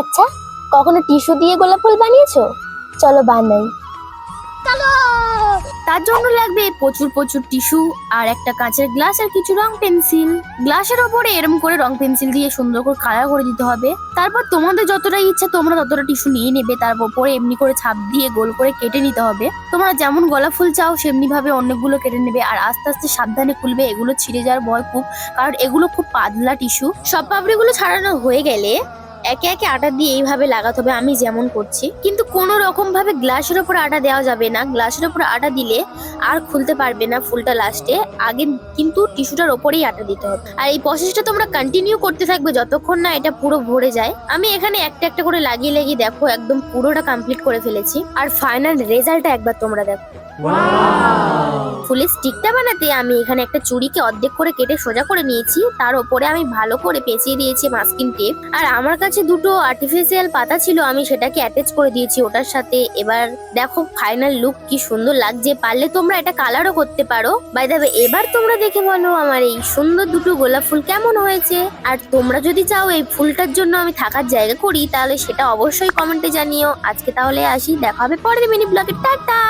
আচ্ছা, কখনো টিস্যু দিয়ে গোলাপ ফুল বানিয়েছো? চলো বানাই। তার জন্য লাগবে প্রচুর প্রচুর টিস্যু আর একটা কাঁচের গ্লাস আর কিছু রং পেন্সিল। গ্লাসের ওপরে এরম করে রং পেন্সিল দিয়ে সুন্দর করে কালার করে দিতে হবে। তারপর তোমাদের যতটা ইচ্ছা তোমরা ততটা টিস্যু নিয়ে নেবে, তারপর পরে এমনি করে ছাপ দিয়ে গোল করে কেটে নিতে হবে। তোমরা যেমন গোলাপ ফুল চাও সেমনি ভাবে অনেকগুলো কেটে নেবে, আর আস্তে আস্তে সাবধানে খুলবে, এগুলো ছিঁড়ে যাওয়ার ভয় খুব, কারণ এগুলো খুব পাতলা টিস্যু। সব পাপড়িগুলো ছাড়ানো হয়ে গেলে একে একে আটা দিয়ে এইভাবে লাগাতে হবে, আমি যেমন করছি। কিন্তু কোনো রকম ভাবে গ্লাসের উপর আটা দেওয়া যাবে না, গ্লাসের উপর আটা দিলে আর খুলতে পারবে না ফুলটা লাস্টে। আগে কিন্তু টিস্যুটার ওপরেই আটা দিতে হবে, আর এই প্রসেসটা তোমরা কন্টিনিউ করতে থাকবে যতক্ষণ না এটা পুরো ভরে যায়। আমি এখানে একটা একটা করে লাগিয়ে লাগিয়ে দেখো একদম পুরোটা কমপ্লিট করে ফেলেছি, আর ফাইনাল রেজাল্টটা একবার তোমরা দেখো। ফুলের স্টিকটা বানাতে আমি এখানে একটা চুড়িকে অর্ধেক করে কেটে সোজা করে নিয়েছি, তার উপরে আমি ভালো করে পেঁচিয়ে দিয়েছি মাস্কিং টেপ। আর আমার কাছে দুটো আর্টিফিশিয়াল পাতা ছিল, আমি সেটাকে অ্যাটাচ করে দিয়েছি ওটার সাথে। এবার দেখো ফাইনাল লুক কি সুন্দর লাগছে, পারলে তোমরা এটা কালারও করতে পারো। বাই দ্য ওয়ে, এবার তোমরা দেখে বলো আমার এই সুন্দর দুটো গোলাপ ফুল কেমন হয়েছে। আর তোমরা যদি চাও এই ফুলটার জন্য আমি থাকার জায়গা করি তাহলে সেটা অবশ্যই কমেন্টে জানিও। আজকে তাহলে আসি, দেখা হবে পরের মিনি ব্লগে। টাটা।